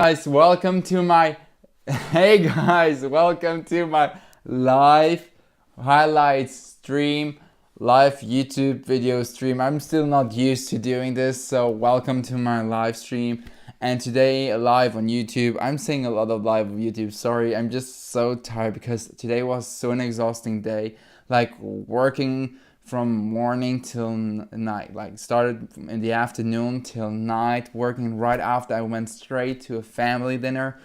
Guys, welcome to my hey guys, welcome to my live highlights stream, live YouTube video stream. I'm still not used to doing this, so welcome to my live stream. And today live on YouTube. I'm saying a lot of live on YouTube. Sorry, I'm just so tired because today was so an exhausting day. Like working from morning till night, like started in the afternoon till night, working right after I went straight to a family dinner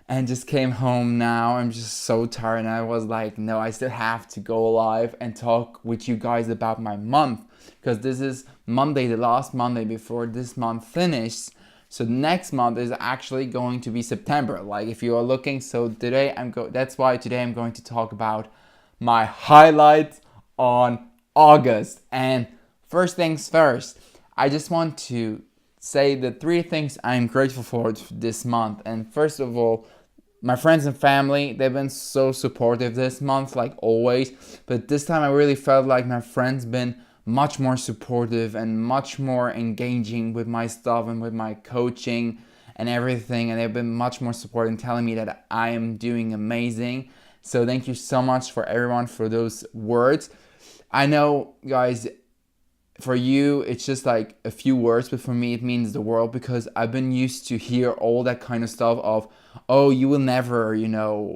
and just came home. Now I'm just so tired and I was like, no, I still have to go live and talk with you guys about my month, because this is Monday, the last Monday before this month finishes. So next month is actually going to be September, like if you are looking. So today that's why today I'm going to talk about my highlights on August. And first things first, I just want to say the three things I'm grateful for this month. And first of all, my friends and family, they've been so supportive this month, like always. But this time I really felt like my friends been much more supportive and much more engaging with my stuff and with my coaching and everything. And they've been much more supportive and telling me that I am doing amazing. So thank you so much for everyone for those words. I know, guys, for you it's just like a few words, but for me it means the world, because I've been used to hear all that kind of stuff of, oh, you will never,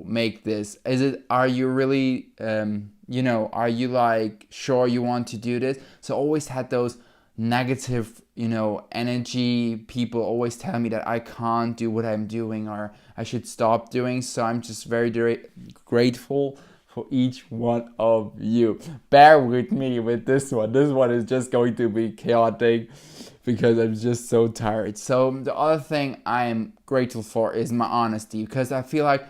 make this. Are you really, are you like sure you want to do this? So I always had those negative, energy people always tell me that I can't do what I'm doing or I should stop doing. So I'm just very grateful for each one of you. Bear with me with this one. This one is just going to be chaotic because I'm just so tired. So the other thing I am grateful for is my honesty, because I feel like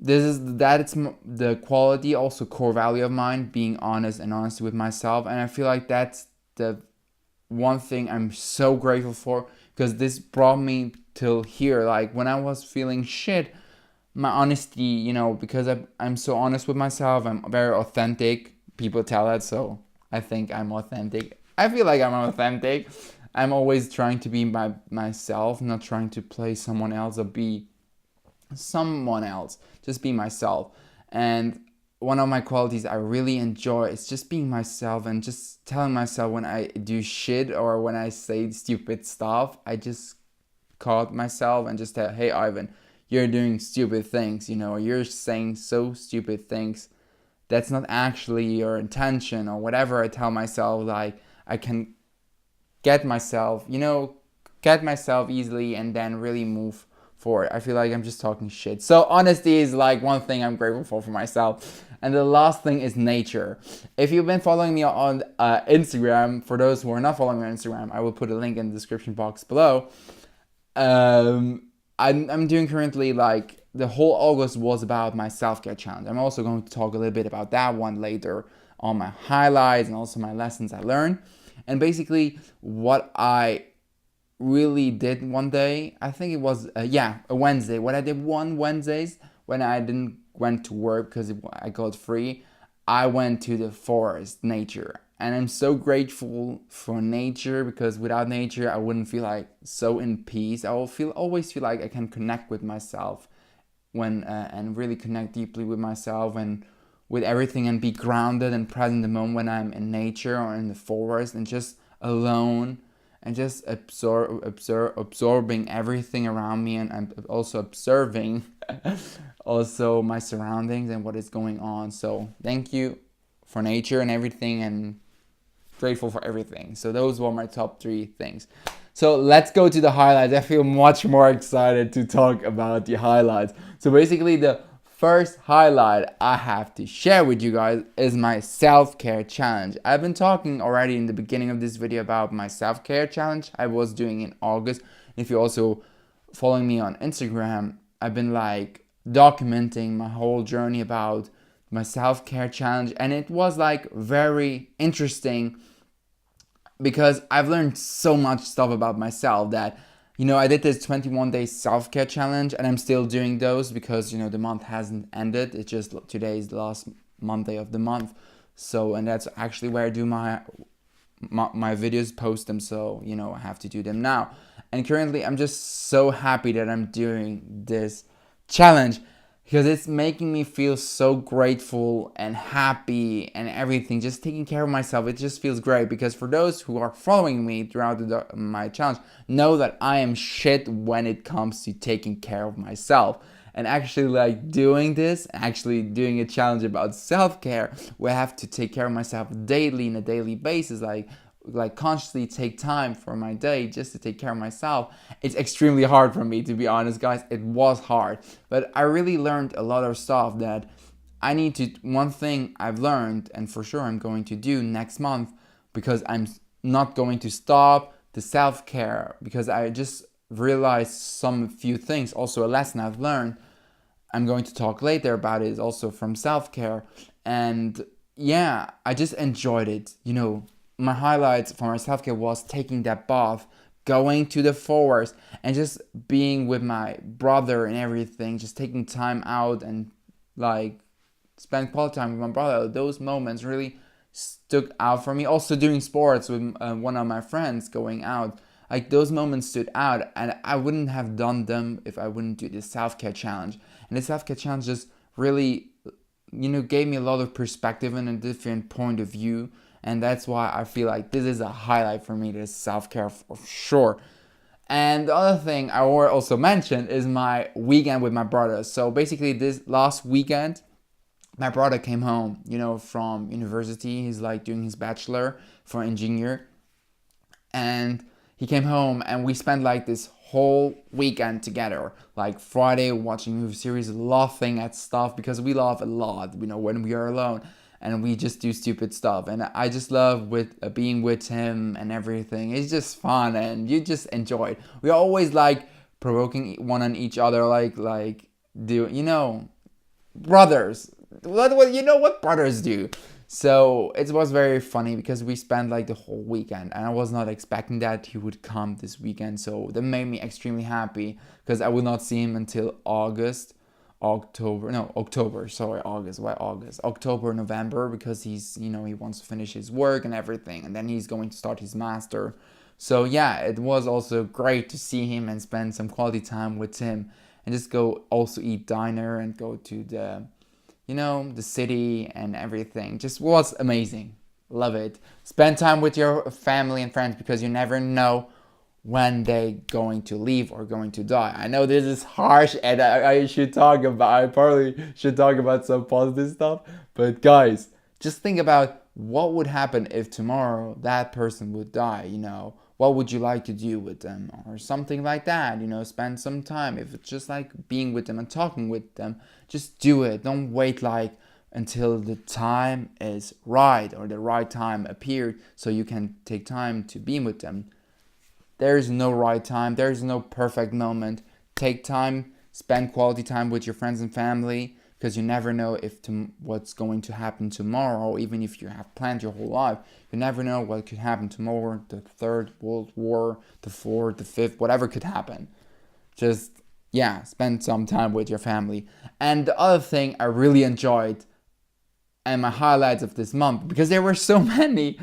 it's the quality, also core value of mine, being honest and honest with myself. And I feel like that's the one thing I'm so grateful for, because this brought me till here. Like when I was feeling shit, my honesty, because I'm so honest with myself, I'm very authentic. People tell that, so I think I'm authentic. I feel like I'm authentic. I'm always trying to be myself, not trying to play someone else or be someone else. Just be myself. And one of my qualities I really enjoy is just being myself and just telling myself when I do shit or when I say stupid stuff. I just caught myself and just tell, hey Ivan, you're doing stupid things, or you're saying so stupid things. That's not actually your intention or whatever. I tell myself, like, I can get myself easily and then really move forward. I feel like I'm just talking shit. So honesty is like one thing I'm grateful for myself. And the last thing is nature. If you've been following me on Instagram, for those who are not following me on Instagram, I will put a link in the description box below. I'm doing currently, like, the whole August was about my self-care challenge. I'm also going to talk a little bit about that one later on, my highlights and also my lessons I learned. And basically what I really did one day, I think it was a Wednesday. What I did one Wednesdays when I didn't went to work because I got free, I went to the forest, nature. And I'm so grateful for nature, because without nature I wouldn't feel like so in peace. I will always feel like I can connect with myself when and really connect deeply with myself and with everything, and be grounded and present in the moment when I'm in nature or in the forest and just alone and just absorbing everything around me, and I'm also observing also my surroundings and what is going on. So thank you for nature and everything, and grateful for everything. So those were my top three things. So let's go to the highlights. I feel much more excited to talk about the highlights. So basically the first highlight I have to share with you guys is my self-care challenge. I've been talking already in the beginning of this video about my self-care challenge I was doing in August. If you're also following me on Instagram, I've been like documenting my whole journey about my self-care challenge, and it was like very interesting because I've learned so much stuff about myself that, I did this 21-day self-care challenge, and I'm still doing those because, the month hasn't ended. It's just today is the last Monday of the month. So, and that's actually where I do my videos, post them. So, I have to do them now. And currently I'm just so happy that I'm doing this challenge because it's making me feel so grateful and happy and everything. Just taking care of myself, it just feels great. Because for those who are following me throughout my challenge, know that I am shit when it comes to taking care of myself. And actually, like, doing this, actually doing a challenge about self-care, where I have to take care of myself daily, on a daily basis, like consciously take time for my day just to take care of myself. It's extremely hard for me, to be honest, guys. It was hard, but I really learned a lot of stuff that I need to. One thing I've learned, and for sure I'm going to do next month, because I'm not going to stop the self-care, because I just realized some few things. Also, a lesson I've learned, I'm going to talk later about it, is also from self-care. And yeah, I just enjoyed it. My highlights for my self-care was taking that bath, going to the forest, and just being with my brother and everything, just taking time out and like spend quality time with my brother. Those moments really stuck out for me. Also doing sports with one of my friends, going out, like those moments stood out, and I wouldn't have done them if I wouldn't do this self-care challenge. And this self-care challenge just really gave me a lot of perspective and a different point of view. And that's why I feel like this is a highlight for me, this self-care for sure. And the other thing I also mentioned is my weekend with my brother. So basically this last weekend, my brother came home, from university. He's like doing his bachelor for engineer. And he came home and we spent like this whole weekend together. Like Friday watching movie series, laughing at stuff, because we laugh a lot, when we are alone. And we just do stupid stuff, and I just love being with him and everything. It's just fun, and you just enjoy it. We always like provoking one on each other, like do brothers. What brothers do. So it was very funny because we spent like the whole weekend, and I was not expecting that he would come this weekend. So that made me extremely happy, because I will not see him until October, November, because he's, he wants to finish his work and everything, and then he's going to start his master. So yeah, it was also great to see him and spend some quality time with him, and just go also eat diner and go to the city and everything. Just was amazing. Love it. Spend time with your family and friends, because you never know when they going to leave or going to die. I know this is harsh, and I probably should talk about some positive stuff, but guys, just think about what would happen if tomorrow that person would die. What would you like to do with them, or something like that? Spend some time. If it's just like being with them and talking with them, just do it. Don't wait like until the time is right, or the right time appeared, so you can take time to be with them. There is no right time. There is no perfect moment. Take time, spend quality time with your friends and family, because you never know what's going to happen tomorrow. Even if you have planned your whole life, you never know what could happen tomorrow. The Third World War, the Fourth, the Fifth, whatever could happen. Just, spend some time with your family. And the other thing I really enjoyed, and my highlights of this month, because there were so many,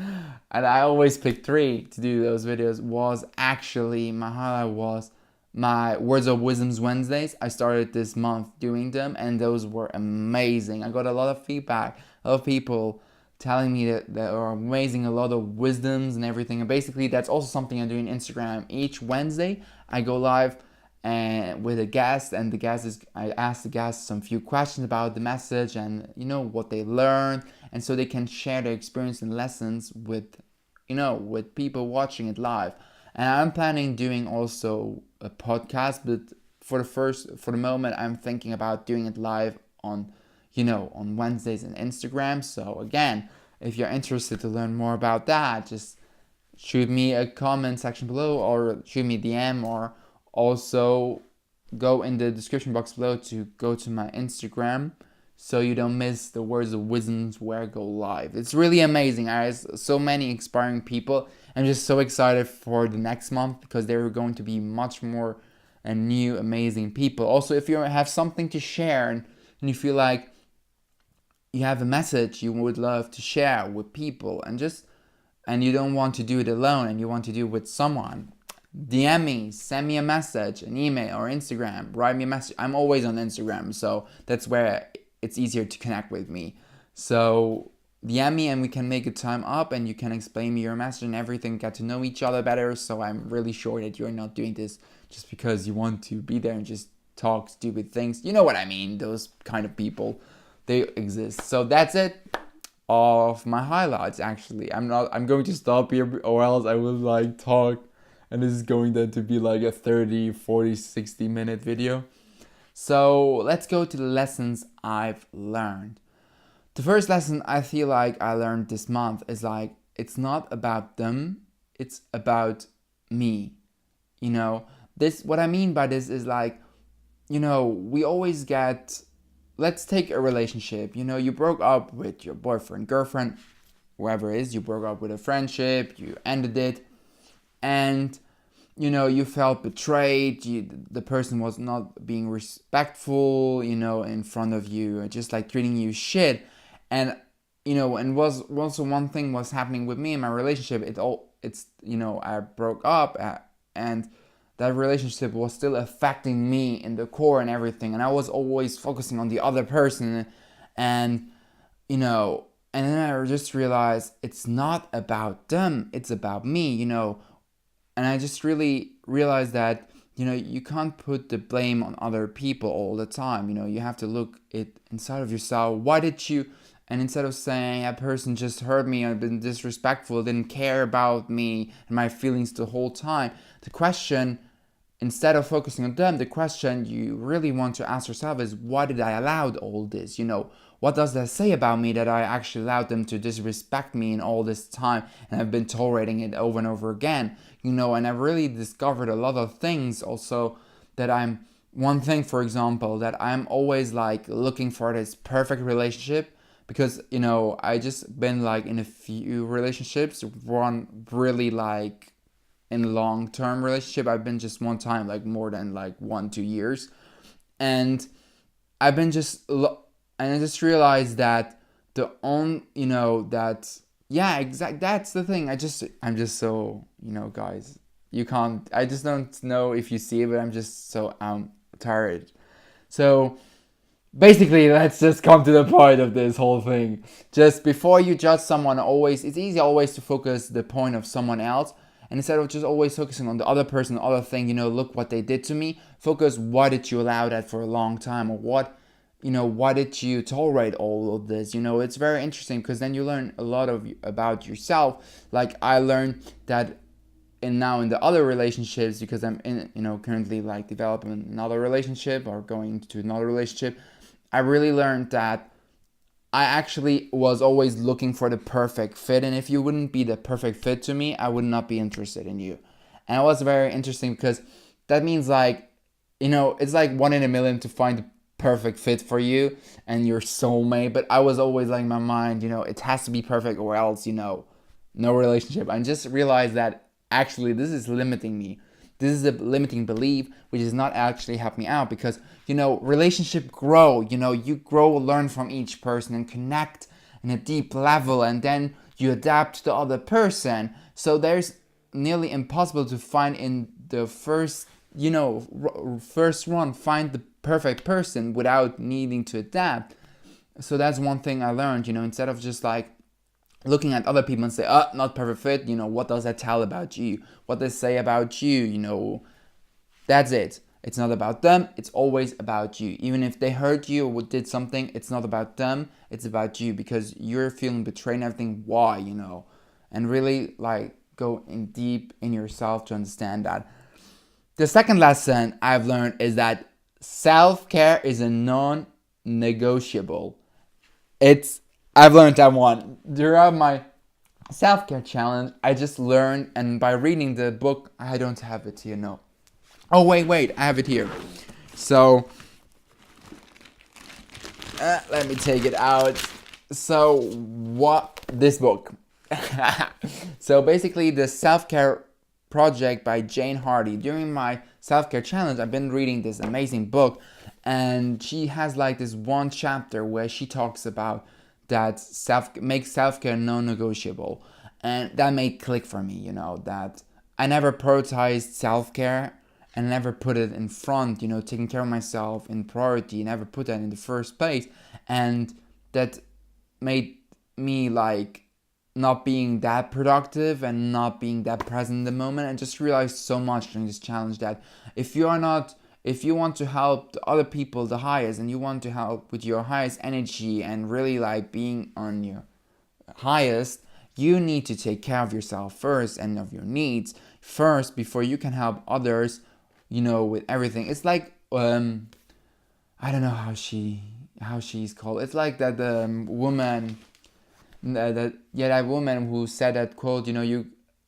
and I always pick 3 to do those videos, was actually, my highlight was my Words of Wisdoms Wednesdays. I started this month doing them, and those were amazing. I got a lot of feedback, a lot of people telling me that they are amazing, a lot of wisdoms and everything. And basically that's also something I do on Instagram. Each Wednesday I go live and with a guest, and I ask the guests some few questions about the message and what they learned, and so they can share their experience and lessons with people watching it live. And I'm planning doing also a podcast, but for the moment I'm thinking about doing it live on Wednesdays on Instagram. So again, if you're interested to learn more about that, just shoot me a comment section below, or shoot me a DM, or also go in the description box below to go to my Instagram, so you don't miss the Words of Wisdoms where I go live. It's really amazing. I have so many inspiring people. I'm just so excited for the next month, because there are going to be much more and new amazing people. Also, if you have something to share and you feel like you have a message you would love to share with people, and you don't want to do it alone, and you want to do it with someone, DM me, send me a message, an email or Instagram, write me a message. I'm always on Instagram, so that's where it's easier to connect with me. So DM me and we can make a time up and you can explain me your message and everything, get to know each other better. So I'm really sure that you're not doing this just because you want to be there and just talk stupid things. You know what I mean? Those kind of people, they exist. So that's it of my highlights. Actually, I'm going to stop here or else I will like talk and this is going then to be like a 30, 40, 60-minute video. So let's go to the lessons I've learned. The first lesson I feel like I learned this month is like, it's not about them, it's about me. You know, this, what I mean by this is like, you know, we always get, let's take a relationship. You know, you broke up with your boyfriend, girlfriend, whoever it is, you broke up with a friendship, you ended it, and you know, you felt betrayed, the person was not being respectful, you know, in front of you, just like treating you shit. And you know, and was also one thing was happening with me in my relationship. It's you know, I broke up and that relationship was still affecting me in the core and everything, and I was always focusing on the other person, and you know, and then I just realized it's not about them, it's about me, you know. And I just really realized that, you know, you can't put the blame on other people all the time. You know, you have to look it inside of yourself. Why did you, and instead of saying that person just hurt me or been disrespectful, didn't care about me and my feelings the whole time, the question, instead of focusing on them, the question you really want to ask yourself is, why did I allow all this? You know, what does that say about me that I actually allowed them to disrespect me in all this time and I've been tolerating it over and over again? You know, and I've really discovered a lot of things also that one thing, for example, that I'm always like looking for this perfect relationship because, you know, I just been like in a few relationships, one really like in long-term relationship. I've been just one time, like more than like 1-2 years, and I've been and I just realized that you know, that, yeah, exactly, that's the thing. I'm just so, you know, guys, you can't, I just don't know if you see it, but I'm just so tired. So basically, let's just come to the point of this whole thing. Just before you judge someone, always, it's easy always to focus the point of someone else. And instead of just always focusing on the other person, the other thing, you know, look what they did to me, focus, why did you allow that for a long time? Or what, you know, why did you tolerate all of this? You know, it's very interesting because then you learn a lot about yourself. Like I learned that now in the other relationships, because I'm in, you know, currently like developing another relationship or going to another relationship, I really learned that I actually was always looking for the perfect fit, and if you wouldn't be the perfect fit to me, I would not be interested in you. And it was very interesting because that means like, you know, it's like 1 in a million to find the perfect fit for you and your soulmate. But I was always like in my mind, you know, it has to be perfect or else, you know, no relationship. I just realized that actually this is limiting me. This is a limiting belief, which is not actually helping me out because, you know, relationship grow, you know, you grow, learn from each person and connect in a deep level, and then you adapt to the other person. So there's nearly impossible to find in the first, you know, first run, find the perfect person without needing to adapt. So that's one thing I learned, you know, instead of just like looking at other people and say, oh, not perfect fit, you know, what does that tell about you? What does it say about you? You know, that's it. It's not about them, it's always about you. Even if they hurt you or did something, it's not about them, it's about you because you're feeling betrayed and everything. Why, you know? And really like go in deep in yourself to understand that. The second lesson I've learned is that self-care is a non-negotiable. I've learned that one. Throughout my self-care challenge, I just learned, and by reading the book, I don't have it here, no. Oh, wait, I have it here. So, let me take it out. So, this book. So basically, the self-care project by Jane Hardy. During my self-care challenge, I've been reading this amazing book, and she has like this one chapter where she talks about that make self-care non-negotiable, and that made click for me, you know, that I never prioritized self-care and never put it in front, taking care of myself in priority, never put that in the first place. And that made me like not being that productive and not being that present in the moment. And just realized so much during this challenge that if you want to help the other people the highest, and you want to help with your highest energy and really like being on your highest, you need to take care of yourself first and of your needs first before you can help others, with everything. It's like I don't know how she's called. It's like that woman that woman who said that quote,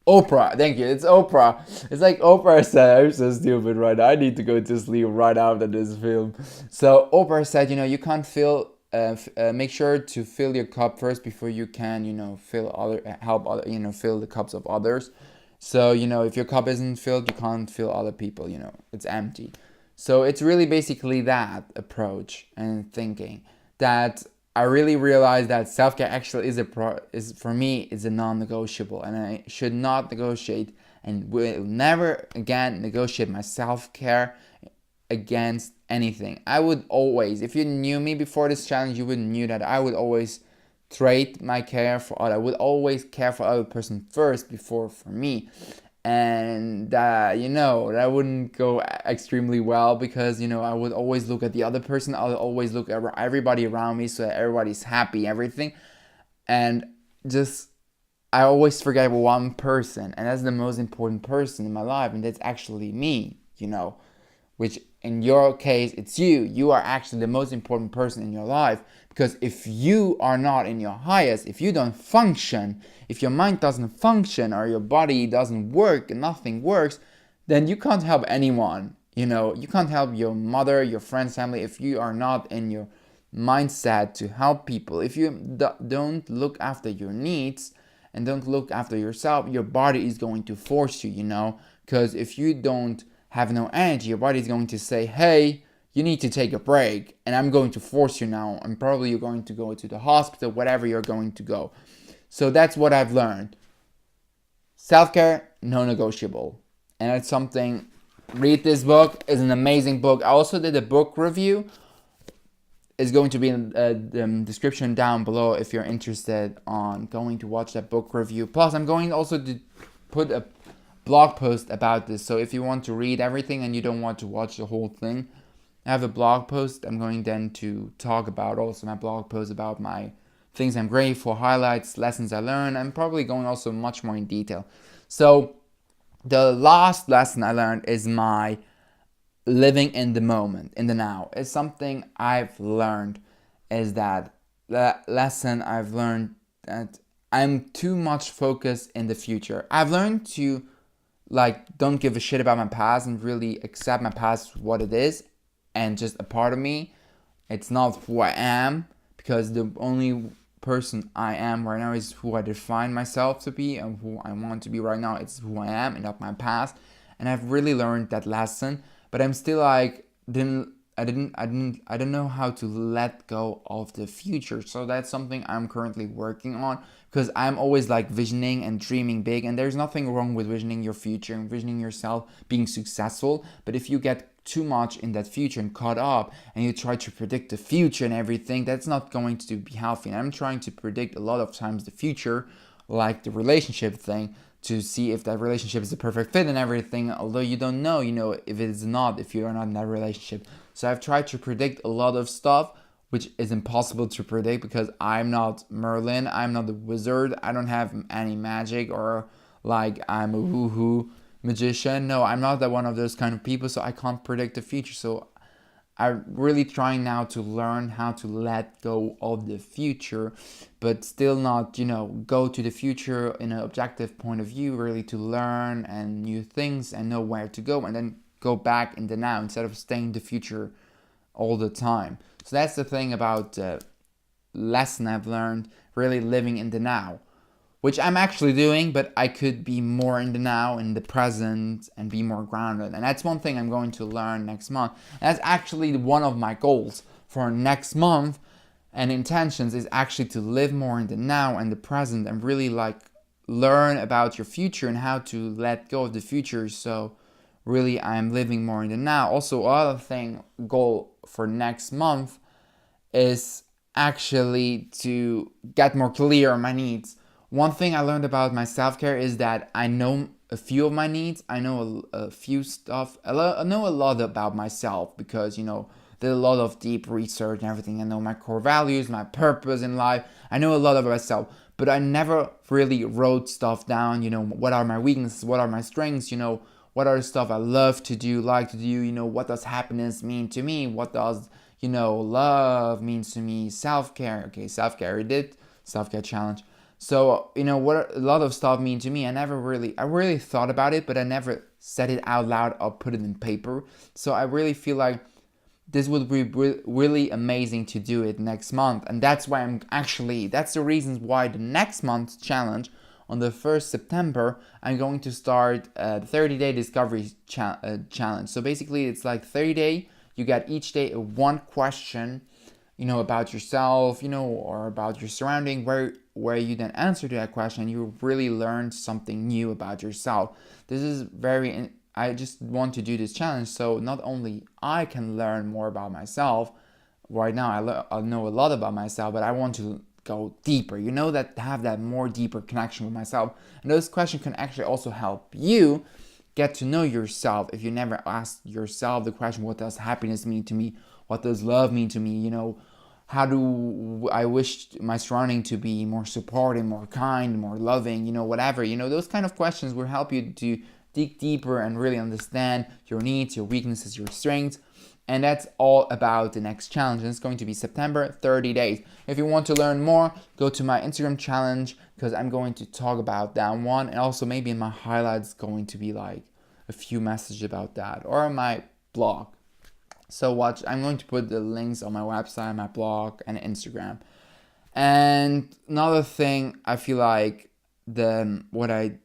Oprah, thank you, it's Oprah. It's like Oprah said, I'm so stupid right now, I need to go to sleep right after this film. So Oprah said, you can't fill make sure to fill your cup first before you can, fill the cups of others. So, if your cup isn't filled, you can't fill other people, it's empty. So it's really basically that approach and thinking that I really realized that self-care actually is for me is a non-negotiable, and I should not negotiate and will never again negotiate my self-care against anything. I would always, if you knew me before this challenge, you would knew that I would always trade my care for other. I would always care for other person first before for me. And that wouldn't go extremely well, because I would always look at the other person. I would always look at everybody around me so that everybody's happy, everything. And just I always forget one person, and that's the most important person in my life, and that's actually me, which in your case it's you are actually the most important person in your life. Because if you are not in your highest, if you don't function, if your mind doesn't function or your body doesn't work and nothing works, then you can't help anyone. You can't help your mother, your friends, family, if you are not in your mindset to help people. If you don't look after your needs and don't look after yourself, your body is going to force you, because if you don't have no energy, your body is going to say, hey, you need to take a break, and I'm going to force you now, and probably you're going to go to the hospital, whatever you're going to go. So that's what I've learned. Self-care, non-negotiable. And it's something, read this book, it's an amazing book. I also did a book review. It's going to be in the description down below if you're interested on going to watch that book review. Plus, I'm going also to put a blog post about this. So if you want to read everything and you don't want to watch the whole thing, I have a blog post. I'm going then to talk about also my blog post about my things I'm grateful for, highlights, lessons I learned. I'm probably going also much more in detail. So the last lesson I learned is my living in the moment, in the now. It's something I've learned, is that the lesson I've learned that I'm too much focused in the future. I've learned to don't give a shit about my past and really accept my past for what it is and just a part of me. It's not who I am, because the only person I am right now is who I define myself to be, and who I want to be right now. It's who I am and not my past. And I've really learned that lesson, but I'm still I don't know how to let go of the future. So that's something I'm currently working on, because I'm always visioning and dreaming big, and there's nothing wrong with visioning your future and visioning yourself being successful. But if you get too much in that future and caught up and you try to predict the future and everything, that's not going to be healthy. And I'm trying to predict a lot of times the future, like the relationship thing, to see if that relationship is a perfect fit and everything, although you don't know, if it is not, if you are not in that relationship. So I've tried to predict a lot of stuff, which is impossible to predict, because I'm not Merlin, I'm not a wizard, I don't have any magic, or I'm a woohoo magician. No, I'm not that one of those kind of people, so I can't predict the future. So I'm really trying now to learn how to let go of the future, but still not, go to the future in an objective point of view, really to learn and new things and know where to go, and then go back in the now instead of staying in the future all the time. So that's the thing about the lesson I've learned, really living in the now, which I'm actually doing, but I could be more in the now, in the present, and be more grounded. And that's one thing I'm going to learn next month. And that's actually one of my goals for next month, and intentions is actually to live more in the now and the present, and really learn about your future and how to let go of the future. So really, I'm living more in the now. Also, other thing, goal for next month is actually to get more clear on my needs. One thing I learned about my self-care is that I know a few of my needs. I know a few stuff. I know a lot about myself because, there's a lot of deep research and everything. I know my core values, my purpose in life. I know a lot about myself, but I never really wrote stuff down. What are my weaknesses? What are my strengths? What are the stuff I love to do, like to do? What does happiness mean to me? What does love means to me? Self-care. Okay, self-care. I did self-care challenge. So, what a lot of stuff mean to me. I really thought about it, but I never said it out loud or put it in paper. So I really feel like this would be really amazing to do it next month. And that's the reasons why the next month's challenge on the 1st September, I'm going to start a 30-day discovery challenge. So basically, it's like 30-day. You get each day one question, about yourself, or about your surrounding, where you then answer to that question. You really learn something new about yourself. This is I just want to do this challenge so not only I can learn more about myself. Right now, I know a lot about myself, but I want to go deeper. That have that more deeper connection with myself. And those questions can actually also help you get to know yourself. If you never ask yourself the question, what does happiness mean to me? What does love mean to me? How do I wish my surrounding to be more supportive, more kind, more loving, whatever. Those kind of questions will help you to dig deeper and really understand your needs, your weaknesses, your strengths. And that's all about the next challenge. And it's going to be September, 30 days. If you want to learn more, go to my Instagram challenge because I'm going to talk about that one. And also maybe in my highlights going to be like a few messages about that, or my blog. So I'm going to put the links on my website, my blog, and Instagram. And another thing I feel like what I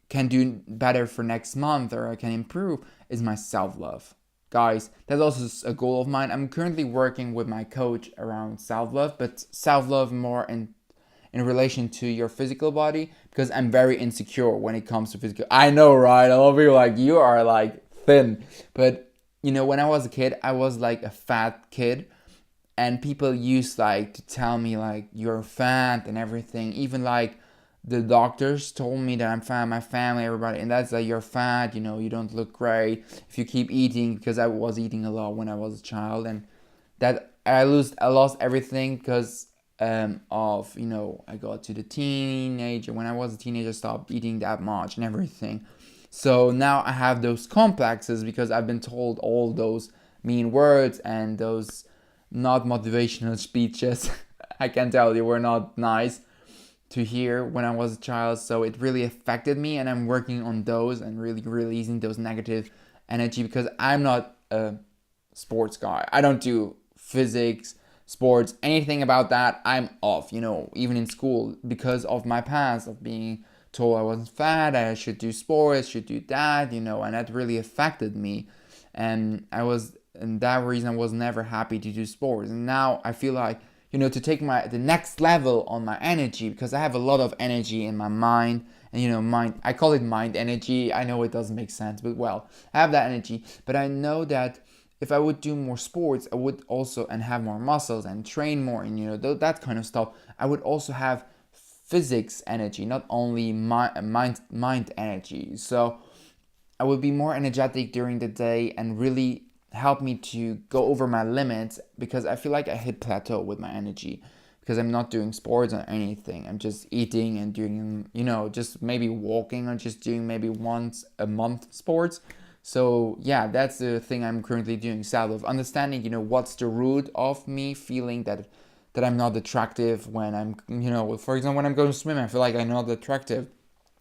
can do better for next month, or I can improve, is my self-love. Guys, that's also a goal of mine. I'm currently working with my coach around self-love, but self-love more in relation to your physical body, because I'm very insecure when it comes to physical. I know, right? A lot of people like, you are like thin. But, when I was a kid, I was like a fat kid. And people used like to tell me like, you're fat and everything. Even like the doctors told me that I'm fat, my family, everybody, and that's like, you're fat, you don't look great if you keep eating, because I was eating a lot when I was a child, and that I lost everything because of I got to the teenager. When I was a teenager, I stopped eating that much and everything. So now I have those complexes because I've been told all those mean words and those not motivational speeches. I can tell you were not nice to hear when I was a child, so it really affected me, and I'm working on those and really releasing those negative energy, because I'm not a sports guy. I don't do physics, sports, anything about that. I'm off, even in school, because of my past of being told I wasn't fat, I should do sports, should do that, and that really affected me. And that reason I was never happy to do sports. And now I feel like, to take the next level on my energy, because I have a lot of energy in my mind, and I call it mind energy. I know it doesn't make sense, but well, I have that energy. But I know that if I would do more sports, I would also, and have more muscles and train more, and that kind of stuff, I would also have physics energy, not only mind energy. So I would be more energetic during the day and really help me to go over my limits, because I feel like I hit plateau with my energy, because I'm not doing sports or anything. I'm just eating and doing, just maybe walking, or just doing maybe once a month sports. So yeah, that's the thing I'm currently doing. Self-love, understanding, what's the root of me feeling that I'm not attractive when I'm, for example, when I'm going to swim, I feel like I'm not attractive.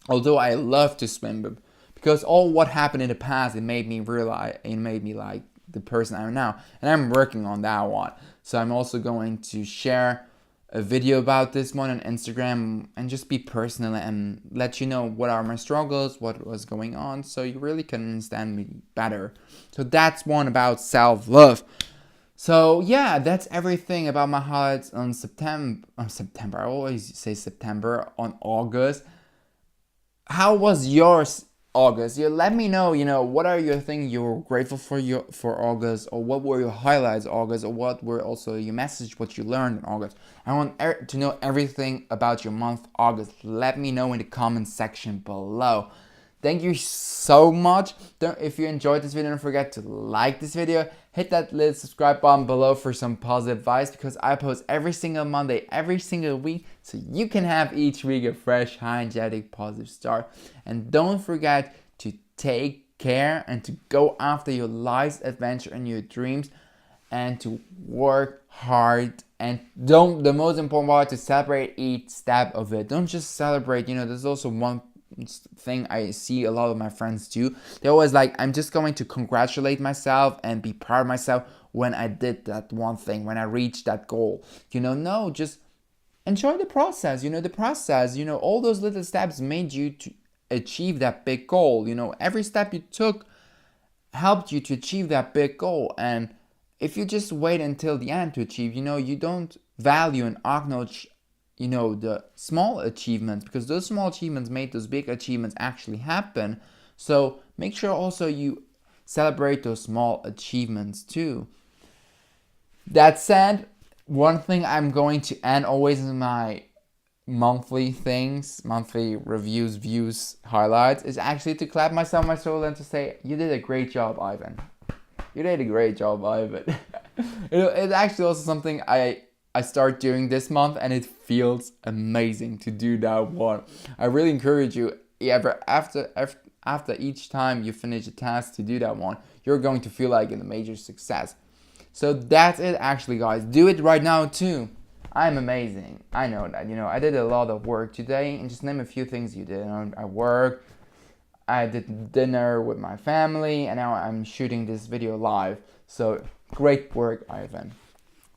Although I love to swim, but because all what happened in the past, it made me like the person I am now, and I'm working on that one. So I'm also going to share a video about this one on Instagram, and just be personal and let you know what are my struggles, what was going on, so you really can understand me better. So that's one about self-love. So yeah, that's everything about my highlights on September. I always say September, on August. how was yours August? You let me know, what are your things you're grateful for August, or what were your highlights August, or what were also your message, what you learned in August. I want to know everything about your month August. Let me know in the comment section below. Thank you so much. If you enjoyed this video, don't forget to like this video. Hit that little subscribe button below for some positive vibes, because I post every single Monday, every single week, so you can have each week a fresh, high energetic, positive start. And don't forget to take care and to go after your life's adventure and your dreams, and to work hard. And the most important part, to celebrate each step of it. Don't just celebrate, there's also one thing I see a lot of my friends do. They're always like, I'm just going to congratulate myself and be proud of myself when I did that one thing, when I reached that goal. No, just enjoy the process. All those little steps made you to achieve that big goal. Every step you took helped you to achieve that big goal. And if you just wait until the end to achieve, you don't value and acknowledge the small achievements, because those small achievements made those big achievements actually happen. So make sure also you celebrate those small achievements too. That said, one thing I'm going to end always in my monthly reviews, views, highlights, is actually to clap myself on my shoulder and to say, you did a great job, Ivan. You did a great job, Ivan. It's actually also something I start doing this month, and it feels amazing to do that one. I really encourage you, after each time you finish a task, to do that one. You're going to feel like a major success. So that's it actually, guys. Do it right now too. I'm amazing. I know that. I did a lot of work today, and just name a few things you did. I worked, I did dinner with my family, and now I'm shooting this video live. So great work, Ivan.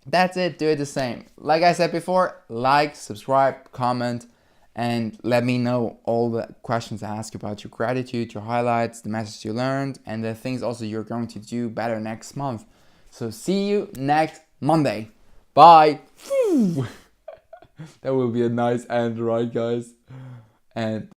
That's it. Do it the same. Like I said before, like, subscribe, comment, and let me know all the questions I ask about your gratitude, your highlights, the message you learned, and the things also you're going to do better next month. So see you next Monday. Bye. That will be a nice end, right, guys? And